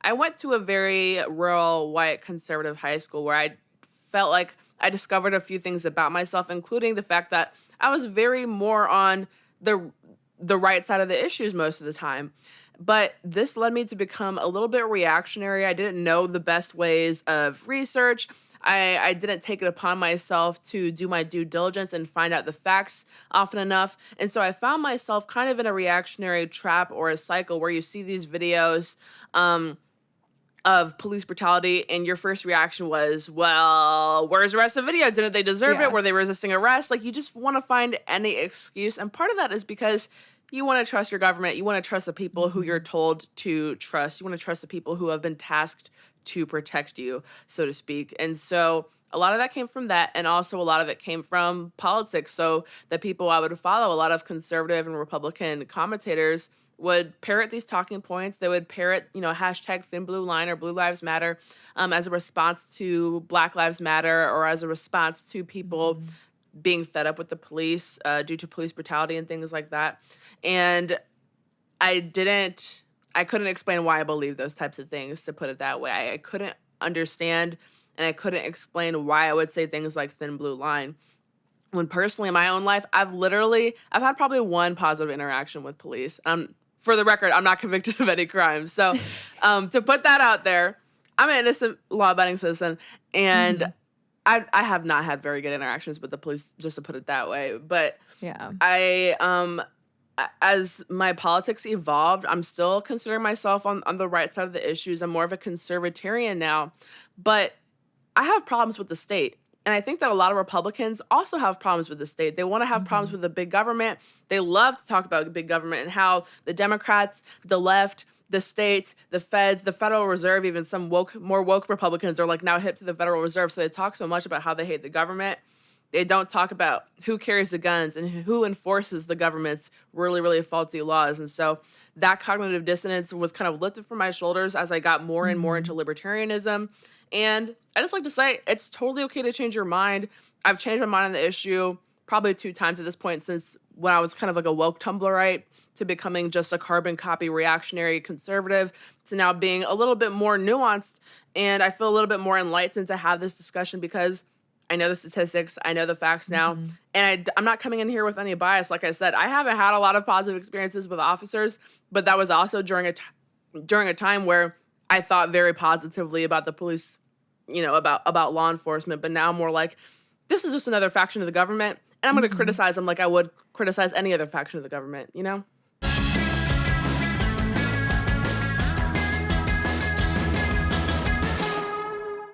I went to a very rural, white, conservative high school where I felt like I discovered a few things about myself, including the fact that I was very more on the the right side of the issues most of the time. But this led me to become a little bit reactionary. I didn't know the best ways of research. I didn't take it upon myself to do my due diligence and find out the facts often enough. And so I found myself kind of in a reactionary trap or a cycle where you see these videos um, of police brutality, and your first reaction was, well, where's the rest of the video? Didn't they deserve it? Yeah. Were they resisting arrest? Like, you just want to find any excuse. And part of that is because you want to trust your government. You want to trust the people who you're Mhm. told to trust. You want to trust the people who have been tasked to protect you, so to speak. And so a lot of that came from that. And also a lot of it came from politics. So the people I would follow, a lot of conservative and Republican commentators would parrot these talking points. They would parrot, hashtag Thin Blue Line or Blue Lives Matter as a response to Black Lives Matter, or as a response to people Mhm. being fed up with the police due to police brutality and things like that. And I didn't, I couldn't explain why I believed those types of things, to put it that way. I couldn't understand, and I couldn't explain why I would say things like Thin Blue Line. When personally in my own life, I've had probably one positive interaction with police. For the record, I'm not convicted of any crime. So, to put that out there, I'm an innocent, law-abiding citizen, and Mhm. I have not had very good interactions with the police, just to put it that way. But Yeah. I as my politics evolved, I'm still considering myself on the right side of the issues. I'm more of a conservatarian now, but I have problems with the state. And I think that a lot of Republicans also have problems with the state. They want to have problems Mhm. with the big government. They love to talk about big government and how the Democrats, the left, the states, the feds, the Federal Reserve, even some more woke Republicans are like now hip to the Federal Reserve. So they talk so much about how they hate the government. They don't talk about who carries the guns and who enforces the government's really, really faulty laws. And so that cognitive dissonance was kind of lifted from my shoulders as I got more and more into Mhm. libertarianism. And I just like to say it's totally okay to change your mind. I've changed my mind on the issue probably 2 times at this point, since when I was kind of like a woke Tumblrite to becoming just a carbon copy reactionary conservative to now being a little bit more nuanced. And I feel a little bit more enlightened to have this discussion because I know the statistics, I know the facts now, Mhm. and I'm not coming in here with any bias. Like I said, I haven't had a lot of positive experiences with officers, but that was also during a time where I thought very positively about the police, about law enforcement. But now I'm more like, this is just another faction of the government, and I'm going to Mhm. criticize them like I would criticize any other faction of the government.